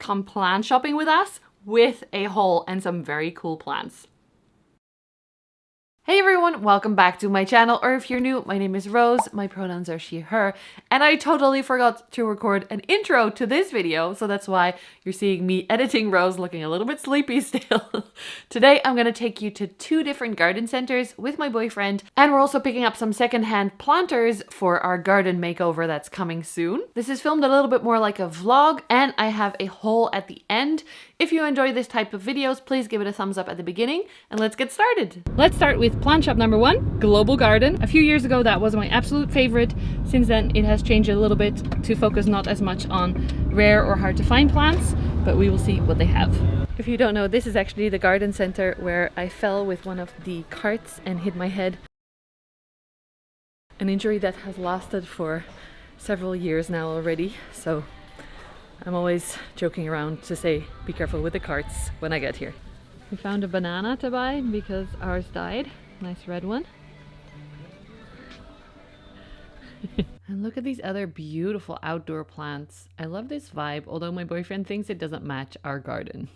come plant shopping with us with a haul and some very cool plants. Hey everyone, welcome back to my channel, or if you're new, my name is Rose, my pronouns are she, her, and I totally forgot to record an intro to this video, so that's why you're seeing me editing Rose looking a little bit sleepy still. Today I'm going to take you to 2 different garden centers with my boyfriend, and we're also picking up some secondhand planters for our garden makeover that's coming soon. This is filmed a little bit more like a vlog, and I have a haul at the end. If you enjoy this type of videos, please give it a thumbs up at the beginning, and let's get started. Let's start with plant shop number 1, Global Garden. A few years ago that was my absolute favorite. Since then it has changed a little bit to focus not as much on rare or hard to find plants, but we will see what they have. If you don't know, this is actually the garden center where I fell with one of the carts and hit my head. An injury that has lasted for several years now already, so I'm always joking around to say be careful with the carts when I get here. We found a banana to buy because ours died. Nice red one. And look at these other beautiful outdoor plants. I love this vibe, although my boyfriend thinks it doesn't match our garden.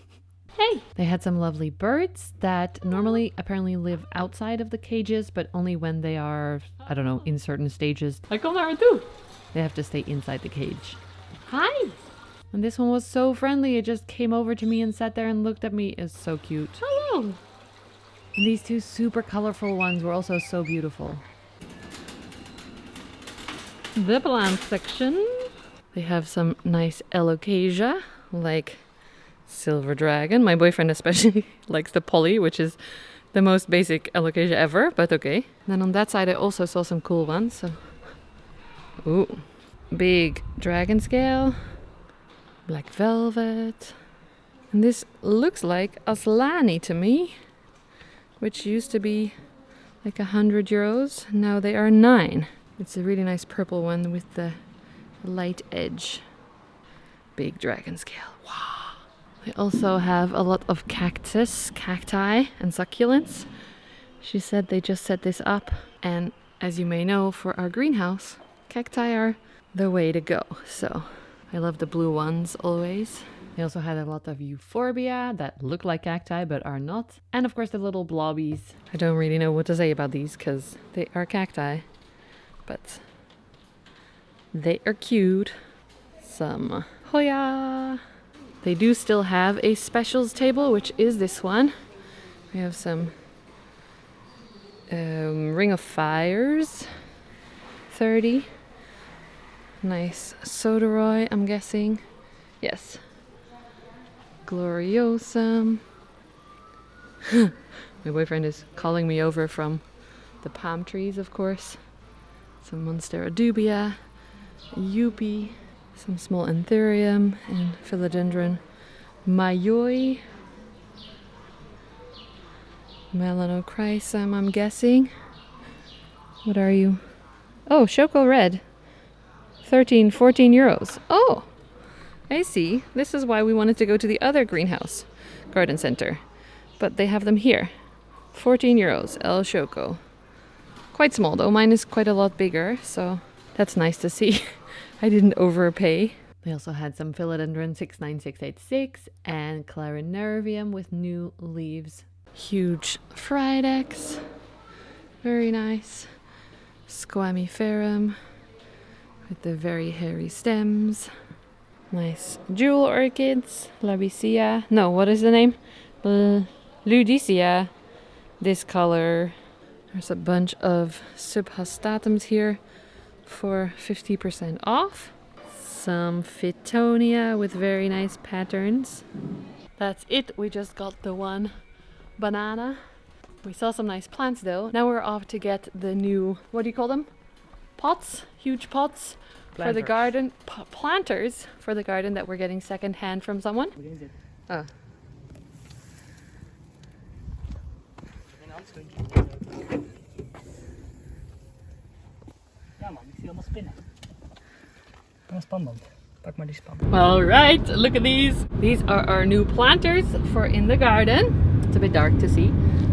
Hey! They had some lovely birds that normally apparently live outside of the cages, but only when they are, I don't know, in certain stages. I come there too! They have to stay inside the cage. Hi! And this one was so friendly, it just came over to me and sat there and looked at me. It's so cute. Hello! And these 2 super colorful ones were also so beautiful. The plant section. They have some nice alocasia, like silver dragon. My boyfriend especially likes the poly, which is the most basic alocasia ever, but okay. And then on that side I also saw some cool ones. So, ooh, big dragon scale. Black velvet. And this looks like Aslani to me, which used to be like 100 euros. Now they are 9. It's a really nice purple one with the light edge. Big dragon scale. Wow. They also have a lot of cacti and succulents. She said they just set this up, and as you may know, for our greenhouse, cacti are the way to go. So I love the blue ones always. They also had a lot of euphorbia that look like cacti but are not. And of course the little blobbies. I don't really know what to say about these because they are cacti, but they are cute. Some Hoya. They do still have a specials table, which is this one. We have some Ring of Fires, 30. Nice Soderoy, I'm guessing. Yes. Gloriosum. My boyfriend is calling me over from the palm trees, of course. Some Monstera dubia, Yuppie, some small Anthurium, and Philodendron Mayoi. Melanochrysum, I'm guessing. What are you? Oh, Choco Red. 14 euros. Oh, I see. This is why we wanted to go to the other greenhouse garden center. But they have them here. 14 euros, El Choco. Quite small though. Mine is quite a lot bigger, so that's nice to see. I didn't overpay. They also had some Philodendron 69686 and Clarinervium with new leaves. Huge Friedex. Very nice. Squamiferum with the very hairy stems. Nice jewel orchids. Labicia. No, what is the name? Ludicea. This color. There's a bunch of subhastatums here for 50% off. Some Fittonia with very nice patterns. That's it. We just got the one banana. We saw some nice plants though. Now we're off to get the new, what do you call them? Pots? Huge pots for the garden. Planters for the garden that we're getting second hand from someone. Oh. All right, look at these. These are our new planters for in the garden. It's a bit dark to see.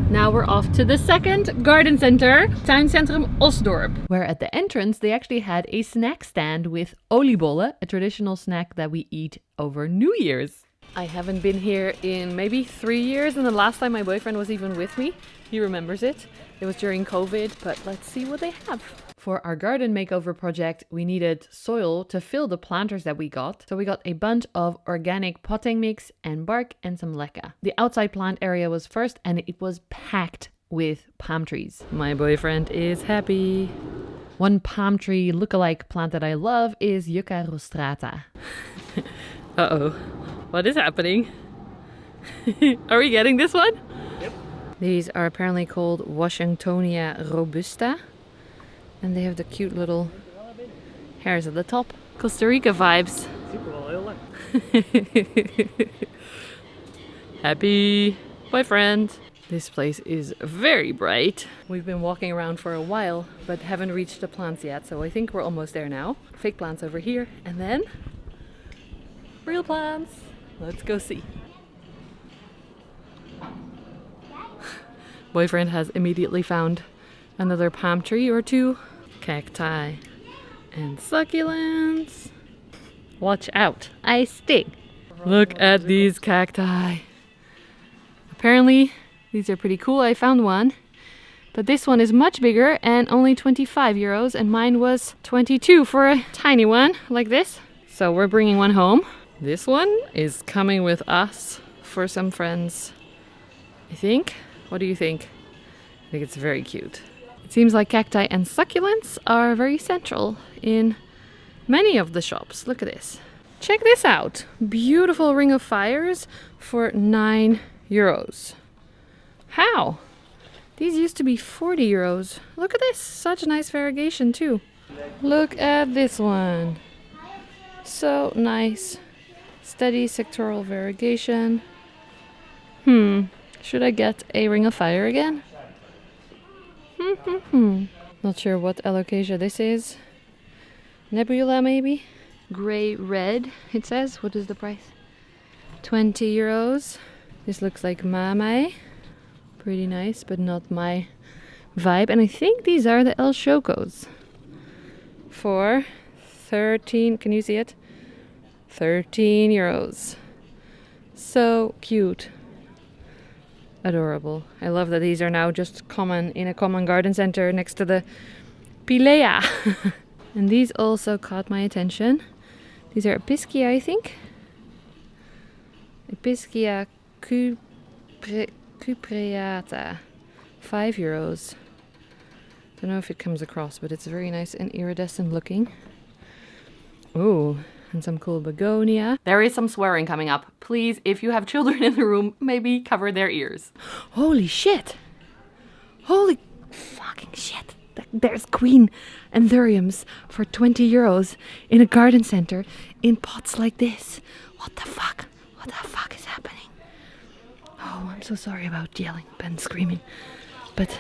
Now we're off to the second garden center, Tuincentrum Osdorp, where at the entrance they actually had a snack stand with oliebollen, a traditional snack that we eat over New Year's. I haven't been here in maybe 3 years, and the last time my boyfriend was even with me, he remembers it. It was during COVID, but let's see what they have. For our garden makeover project, we needed soil to fill the planters that we got. So we got a bunch of organic potting mix and bark and some leca. The outside plant area was first, and it was packed with palm trees. My boyfriend is happy. One palm tree lookalike plant that I love is Yucca rostrata. Uh-oh. What is happening? Are we getting this one? Yep. These are apparently called Washingtonia robusta. And they have the cute little hairs at the top. Costa Rica vibes. Happy boyfriend. This place is very bright. We've been walking around for a while, but haven't reached the plants yet. So I think we're almost there now. Fake plants over here. And then real plants. Let's go see. Boyfriend has immediately found another palm tree or two. Cacti and succulents. Watch out, I sting. Look at these cacti. Apparently, these are pretty cool. I found one. But this one is much bigger and only 25 euros. And mine was 22 for a tiny one like this. So we're bringing one home. This one is coming with us for some friends, I think. What do you think? I think it's very cute. It seems like cacti and succulents are very central in many of the shops. Look at this. Check this out. Beautiful ring of fires for 9 euros. How? These used to be 40 euros. Look at this. Such nice variegation too. Look at this one. So nice. Steady sectoral variegation. Should I get a ring of fire again? Not sure what alocasia this is. Nebula maybe? Gray red, it says. What is the price? 20 euros. This looks like Mamae. Pretty nice, but not my vibe. And I think these are the El Chocos. For 13, can you see it? 13 euros. So cute. Adorable. I love that these are now just common in a common garden center next to the Pilea. And these also caught my attention. These are Epischia, I think. Epischia cupreata. 5 euros. Don't know if it comes across, but it's very nice and iridescent looking. Ooh. And some cool begonia. There is some swearing coming up. Please, if you have children in the room, maybe cover their ears. Holy shit. Holy fucking shit. There's Queen Anthuriums for 20 euros in a garden center in pots like this. What the fuck? What the fuck is happening? Oh, I'm so sorry about yelling and screaming. But,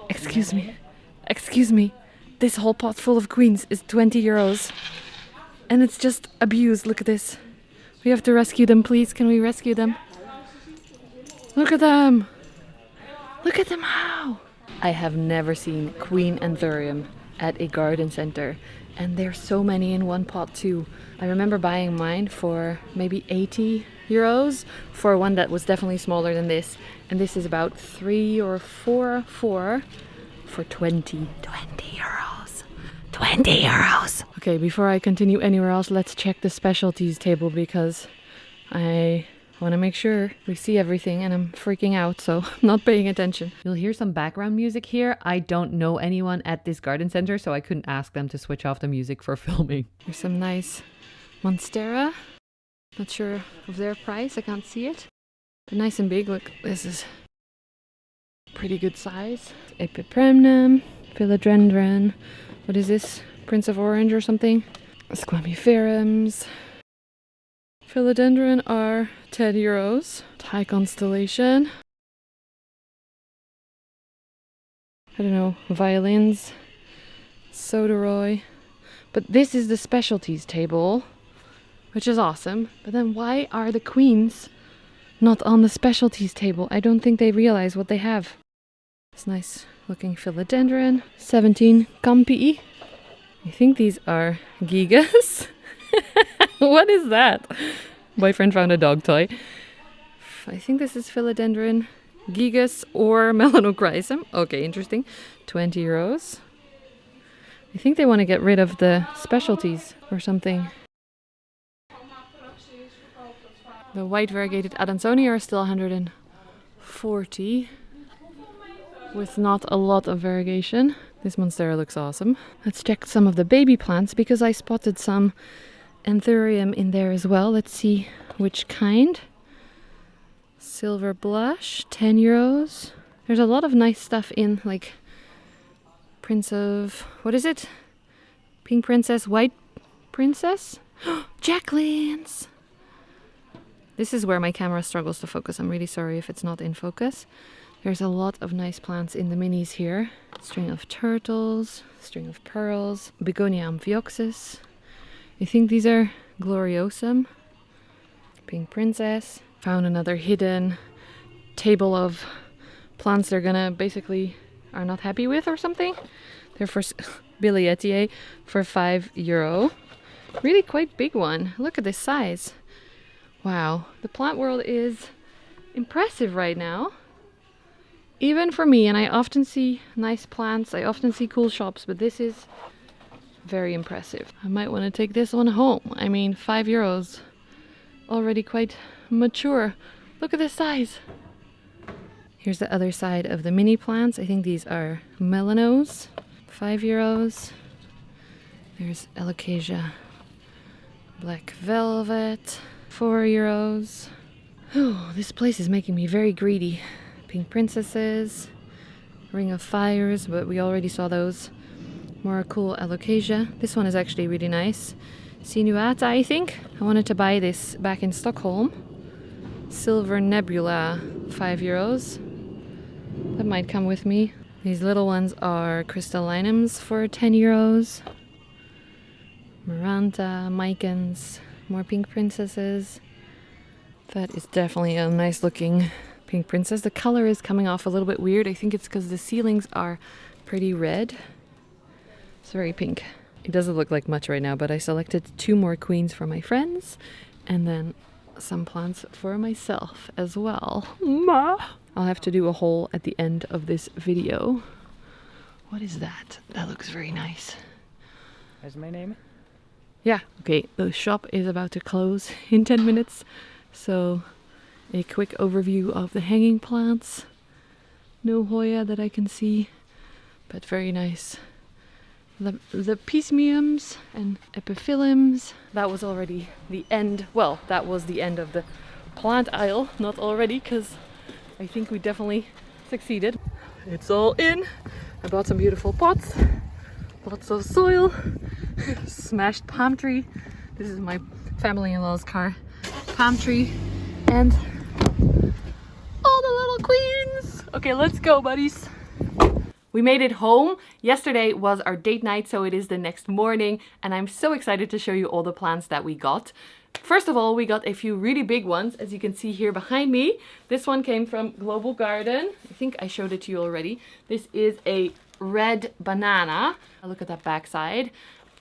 excuse me. Excuse me. This whole pot full of queens is 20 euros. And it's just abused. Look at this. We have to rescue them, please. Can we rescue them? Look at them. Look at them how. I have never seen Queen Anthurium at a garden center. And there's so many in one pot too. I remember buying mine for maybe 80 euros for one that was definitely smaller than this. And this is about 3 or 4 for 20 euros. 20 euros. Okay, before I continue anywhere else, let's check the specialties table because I want to make sure we see everything and I'm freaking out, so I'm not paying attention. You'll hear some background music here. I don't know anyone at this garden center, so I couldn't ask them to switch off the music for filming. There's some nice Monstera. Not sure of their price, I can't see it. But nice and big. Look, this is pretty good size. Epipremnum, Philodendron. What is this? Prince of Orange or something? Squamiferums. Philodendron are 10 euros. Thai constellation. I don't know, violins. Soderoy. But this is the specialties table, which is awesome. But then why are the queens not on the specialties table. I don't think they realize what they have. It's nice looking philodendron. 17 Campi. I think these are gigas. What is that? Boyfriend found a dog toy. I think this is philodendron gigas or melanochrysum. Okay, interesting. 20 euros. I think they want to get rid of the specialties or something. The white variegated Adansoni are still 140 with not a lot of variegation. This monstera looks awesome. Let's check some of the baby plants because I spotted some Anthurium in there as well. Let's see which kind. Silver blush, 10 euros. There's a lot of nice stuff in, like Prince of, what is it? Pink Princess, White Princess? Jacqueline's! This is where my camera struggles to focus. I'm really sorry if it's not in focus. There's a lot of nice plants in the minis here. String of turtles, string of pearls, Begonia amphioxus. I think these are gloriosum. Pink Princess. Found another hidden table of plants they're gonna basically are not happy with or something. They're for Billietier for €5. Really quite big one. Look at this size. Wow, the plant world is impressive right now. Even for me, and I often see nice plants, I often see cool shops, but this is very impressive. I might want to take this one home. I mean, €5. Already quite mature. Look at this size. Here's the other side of the mini plants. I think these are melanos. €5. There's alocasia black velvet. €4. Oh, this place is making me very greedy. Pink princesses, ring of fires, but we already saw those. More cool alocasia. This one is actually really nice. Sinuata, I think. I wanted to buy this back in Stockholm. Silver nebula, €5. That might come with me. These little ones are crystallinums for €10. Maranta, Mycans, more pink princesses. That is definitely a nice looking pink princess. The color is coming off a little bit weird. I think it's because the ceilings are pretty red. It's very pink. It doesn't look like much right now, but I selected 2 more queens for my friends and then some plants for myself as well. I'll have to do a haul at the end of this video. What is that? That looks very nice. Is my name? Yeah, okay, the shop is about to close in 10 minutes. So a quick overview of the hanging plants. No Hoya that I can see, but very nice. The pismiums and epiphyllums. That was already the end. Well, that was the end of the plant aisle. Not already, because I think we definitely succeeded. It's all in. I bought some beautiful pots. Lots of soil. Smashed palm tree. This is my family-in-law's car. Palm tree and all the little queens. Okay, let's go, buddies. We made it home. Yesterday was our date night, so it is the next morning, and I'm so excited to show you all the plants that we got. First of all, we got a few really big ones, as you can see here behind me. This one came from Global Garden. I think I showed it to you already. This is a red banana. Look at that backside.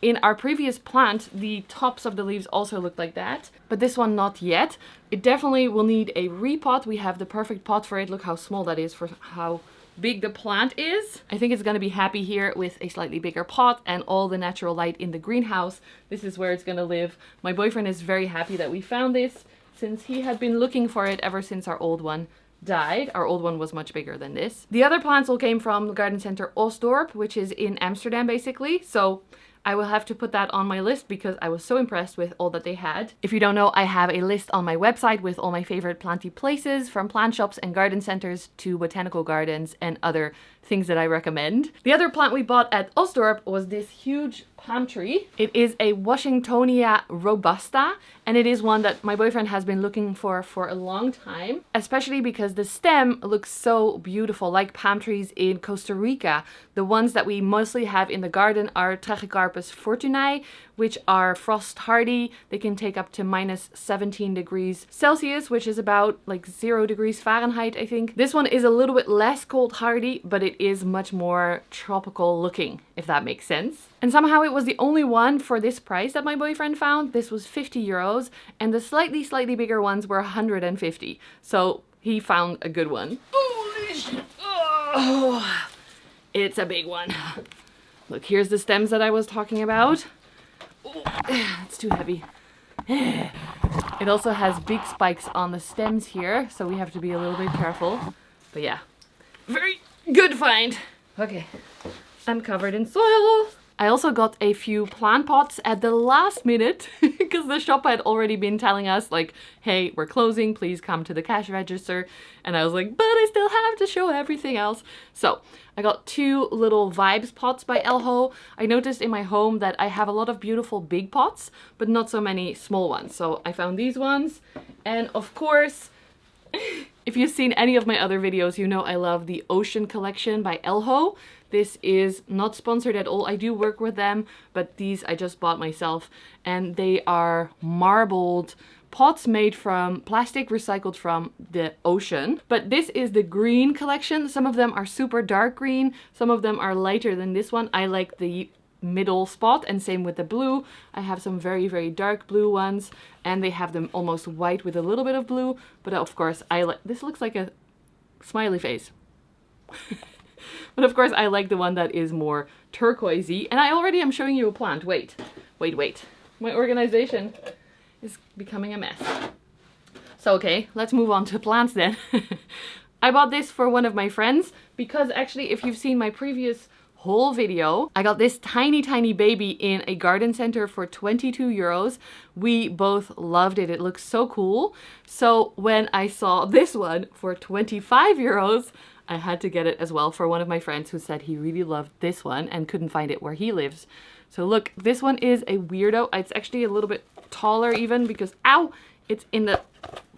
In our previous plant, the tops of the leaves also looked like that, but this one not yet. It definitely will need a repot. We have the perfect pot for it. Look how small that is for how big the plant is. I think it's going to be happy here with a slightly bigger pot and all the natural light in the greenhouse. This is where it's going to live. My boyfriend is very happy that we found this, since he had been looking for it ever since our old one died. Our old one was much bigger than this. The other plants all came from the garden center Osdorp, which is in Amsterdam basically. So I will have to put that on my list because I was so impressed with all that they had. If you don't know, I have a list on my website with all my favorite planty places, from plant shops and garden centers to botanical gardens and other things that I recommend. The other plant we bought at Osdorp was this huge palm tree. It is a Washingtonia robusta, and it is one that my boyfriend has been looking for a long time, especially because the stem looks so beautiful, like palm trees in Costa Rica. The ones that we mostly have in the garden are Trachycarpus fortunae, which are frost hardy. They can take up to minus 17 degrees Celsius, which is about like 0 degrees Fahrenheit, I think. This one is a little bit less cold hardy, but it is much more tropical looking, if that makes sense. And somehow it was the only one for this price that my boyfriend found. This was 50 euros, and the slightly bigger ones were 150. So he found a good one. Holy shit. Oh, it's a big one. Look, here's the stems that I was talking about. Oh, it's too heavy. It also has big spikes on the stems here, so we have to be a little bit careful. But yeah, very good find. Okay, I'm covered in soil. I also got a few plant pots at the last minute because the shop had already been telling us like, hey, we're closing, please come to the cash register. And I was like, but I still have to show everything else. So I got 2 little vibes pots by Elho. I noticed in my home that I have a lot of beautiful big pots, but not so many small ones. So I found these ones. And of course, if you've seen any of my other videos, you know I love the Ocean collection by Elho. This is not sponsored at all. I do work with them, but these I just bought myself. And they are marbled pots made from plastic recycled from the ocean. But this is the green collection. Some of them are super dark green. Some of them are lighter than this one. I like the middle spot, and same with the blue. I have some very dark blue ones, and they have them almost white with a little bit of blue. But of course, this looks like a smiley face. But of course, I like the one that is more turquoisey. And I already am showing you a plant. Wait. My organization is becoming a mess. So okay, let's move on to plants then. I bought this for one of my friends because actually, if you've seen my previous haul video, I got this tiny baby in a garden center for 22 euros. We both loved it. It looks so cool. So when I saw this one for 25 euros, I had to get it as well for one of my friends who said he really loved this one and couldn't find it where he lives. So look, this one is a weirdo. It's actually a little bit taller even because, ow, it's in the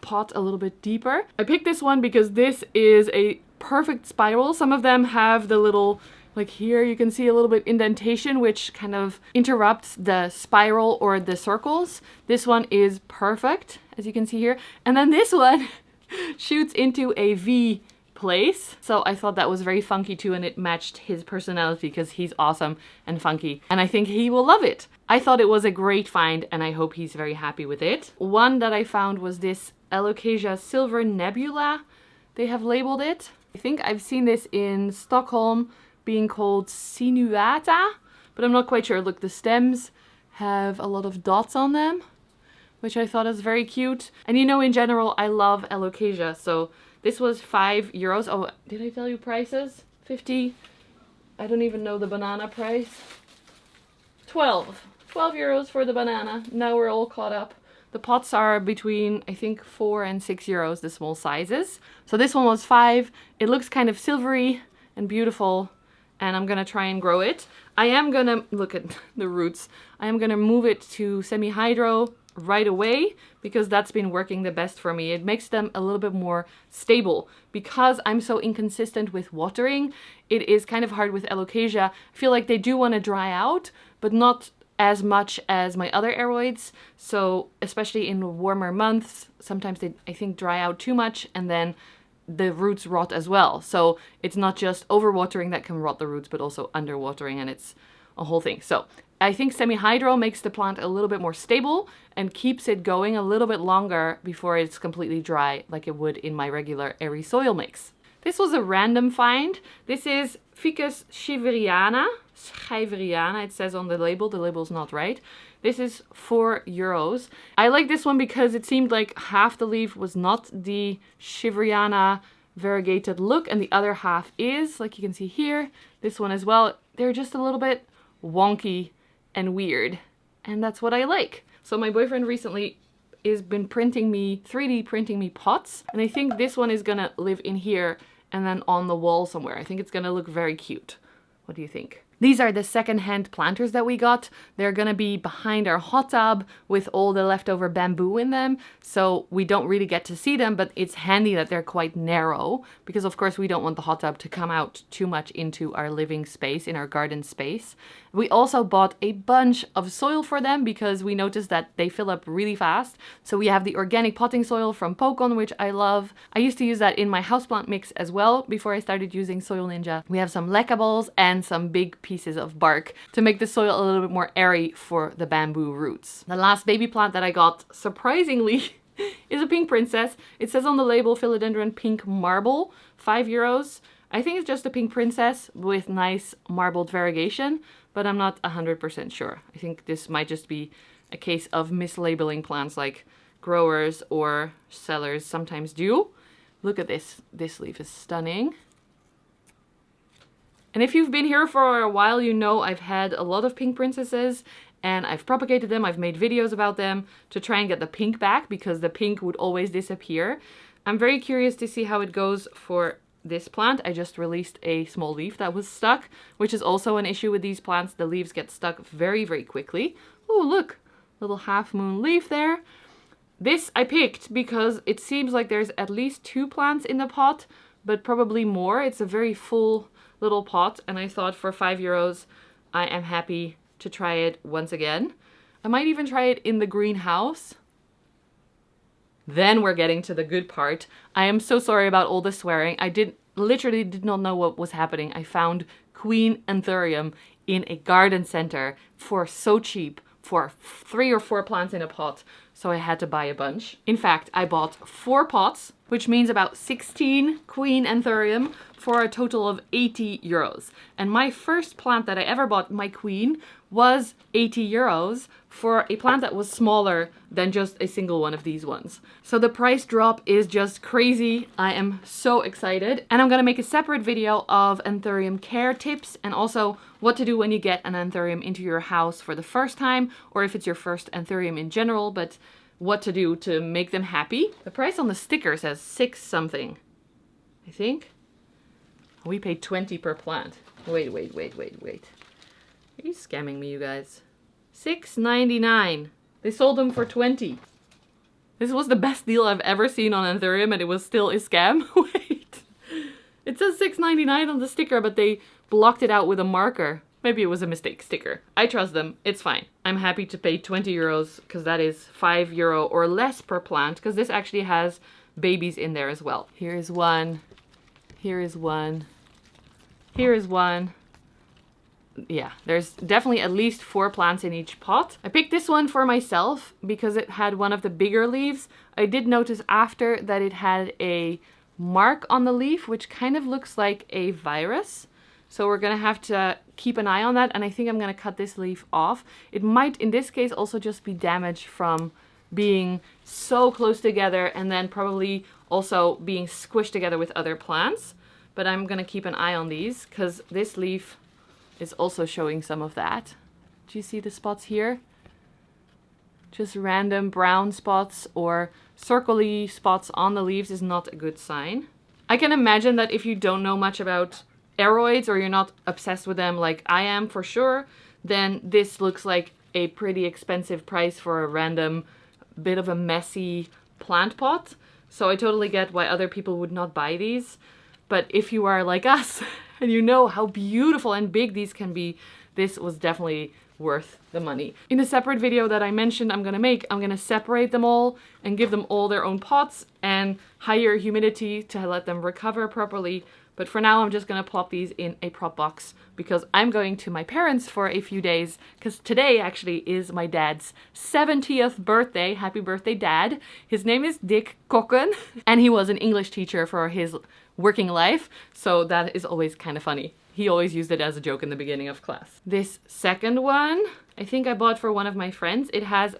pot a little bit deeper. I picked this one because this is a perfect spiral. Some of them have the little, like here you can see a little bit indentation which kind of interrupts the spiral or the circles. This one is perfect, as you can see here. And then this one shoots into a V place. So I thought that was very funky too, and it matched his personality because he's awesome and funky, and I think he will love it. I thought it was a great find, and I hope he's very happy with it. One that I found was this Alocasia Silver Nebula. They have labeled it. I think I've seen this in Stockholm being called Sinuata, but I'm not quite sure. Look, the stems have a lot of dots on them, which I thought is very cute. And you know, in general, I love Alocasia, so this was 5 euros. Oh, did I tell you prices? 50. I don't even know the banana price. 12 euros for the banana. Now we're all caught up. The pots are between, I think, 4 and 6 euros, the small sizes. So this one was 5. It looks kind of silvery and beautiful, and I'm gonna try and grow it. I am gonna, look at the roots. I am gonna move it to semi-hydro right away because that's been working the best for me. It makes them a little bit more stable. Because I'm so inconsistent with watering, it is kind of hard with Alocasia. I feel like they do want to dry out, but not as much as my other aroids. So especially in warmer months, sometimes they, I think, dry out too much and then the roots rot as well. So it's not just overwatering that can rot the roots, but also underwatering, and it's a whole thing. So I think semi-hydro makes the plant a little bit more stable and keeps it going a little bit longer before it's completely dry like it would in my regular airy soil mix. This was a random find. This is Ficus schieveeriana, it says on the label. The label's not right. This is 4 euros. I like this one because it seemed like half the leaf was not the schieveeriana variegated look and the other half is, like you can see here. This one as well. They're just a little bit wonky and weird, and that's what I like. So my boyfriend recently has been printing me, 3D printing me pots, and I think this one is gonna live in here and then on the wall somewhere. I think it's gonna look very cute. What do you think? These are the second-hand planters that we got. They're gonna be behind our hot tub with all the leftover bamboo in them, so we don't really get to see them, but it's handy that they're quite narrow, because of course we don't want the hot tub to come out too much into our living space, in our garden space. We also bought a bunch of soil for them because we noticed that they fill up really fast. So we have the organic potting soil from Pokon, which I love. I used to use that in my houseplant mix as well before I started using Soil Ninja. We have some leca balls and some big pieces of bark to make the soil a little bit more airy for the bamboo roots. The last baby plant that I got, surprisingly, is a pink princess. It says on the label Philodendron pink marble, €5. I think it's just a pink princess with nice marbled variegation, but I'm not 100% sure. I think this might just be a case of mislabeling plants like growers or sellers sometimes do. Look at this. This leaf is stunning. And if you've been here for a while, you know I've had a lot of pink princesses and I've propagated them. I've made videos about them to try and get the pink back because the pink would always disappear. I'm very curious to see how it goes for this plant. I just released a small leaf that was stuck, which is also an issue with these plants. The leaves get stuck very, very quickly. Oh, look, little half moon leaf there. This I picked because it seems like there's at least 2 plants in the pot, but probably more. It's a very full little pot, and I thought for €5, I am happy to try it once again. I might even try it in the greenhouse. Then we're getting to the good part. I am so sorry about all the swearing. I literally did not know what was happening. I found Queen Anthurium in a garden center for so cheap, for 3 or 4 plants in a pot. So I had to buy a bunch. In fact, I bought 4 pots, which means about 16 Queen Anthurium for a total of €80. And my first plant that I ever bought, my Queen, was €80 for a plant that was smaller than just a single one of these ones. So the price drop is just crazy. I am so excited. And I'm gonna make a separate video of Anthurium care tips and also what to do when you get an Anthurium into your house for the first time, or if it's your first Anthurium in general, but what to do to make them happy. The price on the sticker says 6 something, I think. We paid 20 per plant. Wait. Are you scamming me, you guys? $6.99. They sold them for 20. This was the best deal I've ever seen on Anthurium, and it was still a scam. Wait. It says $6.99 on the sticker, but they blocked it out with a marker. Maybe it was a mistake sticker. I trust them. It's fine. I'm happy to pay €20 because that is €5 or less per plant, because this actually has babies in there as well. Here is one. Here is one. Here is one. Yeah, there's definitely at least 4 plants in each pot. I picked this one for myself because it had one of the bigger leaves. I did notice after that it had a mark on the leaf, which kind of looks like a virus. So we're gonna have to keep an eye on that, and I think I'm gonna cut this leaf off. It might, in this case, also just be damage from being so close together and then probably also being squished together with other plants. But I'm gonna keep an eye on these because this leaf is also showing some of that. Do you see the spots here? Just random brown spots or circly spots on the leaves is not a good sign. I can imagine that if you don't know much about aroids or you're not obsessed with them like I am for sure, then this looks like a pretty expensive price for a random bit of a messy plant pot. So I totally get why other people would not buy these. But if you are like us and you know how beautiful and big these can be, this was definitely worth the money. In a separate video that I mentioned I'm gonna separate them all and give them all their own pots and higher humidity to let them recover properly. But for now, I'm just gonna plop these in a prop box because I'm going to my parents for a few days, because today actually is my dad's 70th birthday. Happy birthday, Dad. His name is Dick Kokken, and he was an English teacher for his working life, so that is always kind of funny. He always used it as a joke in the beginning of class. This second one, I think I bought for one of my friends. It has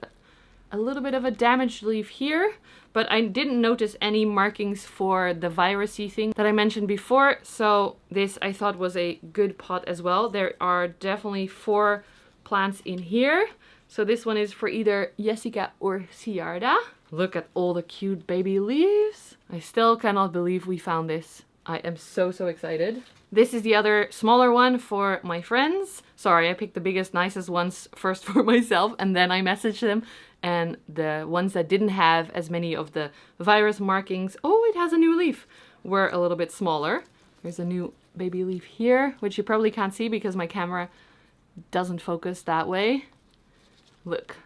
a little bit of a damaged leaf here, but I didn't notice any markings for the virusy thing that I mentioned before, so this I thought was a good pot as well. There are definitely 4 plants in here. So this one is for either Jessica or Ciarda. Look at all the cute baby leaves. I still cannot believe we found this I am so excited. This is the other smaller one for my friends. Sorry, I picked the biggest, nicest ones first for myself, and then I messaged them. And the ones that didn't have as many of the virus markings, oh, it has a new leaf, were a little bit smaller. There's a new baby leaf here, which you probably can't see because my camera doesn't focus that way. Look.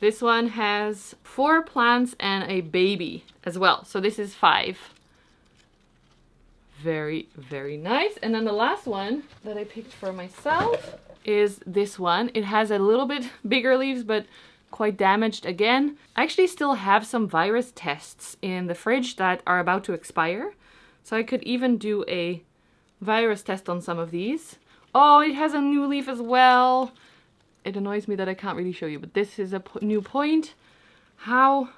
This one has 4 plants and a baby as well. So this is 5. Very nice. And then the last one that I picked for myself is this one. It has a little bit bigger leaves, but quite damaged again. I actually still have some virus tests in the fridge that are about to expire. So I could even do a virus test on some of these. Oh, it has a new leaf as well. It annoys me that I can't really show you, but this is a new point. How?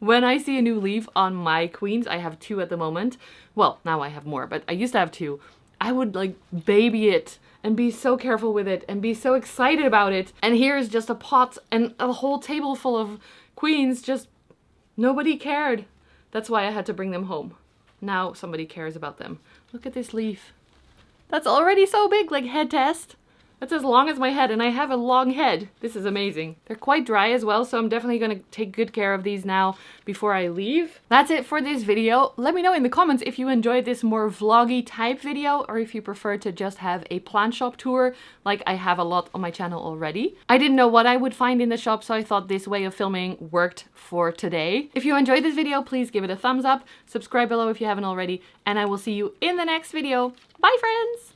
When I see a new leaf on my queens, I have 2 at the moment. Well, now I have more, but I used to have 2. I would like baby it and be so careful with it and be so excited about it. And here is just a pot and a whole table full of queens. Just nobody cared. That's why I had to bring them home. Now somebody cares about them. Look at this leaf. That's already so big, like head test. That's as long as my head, and I have a long head. This is amazing. They're quite dry as well, so I'm definitely going to take good care of these now before I leave. That's it for this video. Let me know in the comments if you enjoyed this more vloggy type video, or if you prefer to just have a plant shop tour, like I have a lot on my channel already. I didn't know what I would find in the shop, so I thought this way of filming worked for today. If you enjoyed this video, please give it a thumbs up, subscribe below if you haven't already, and I will see you in the next video. Bye, friends!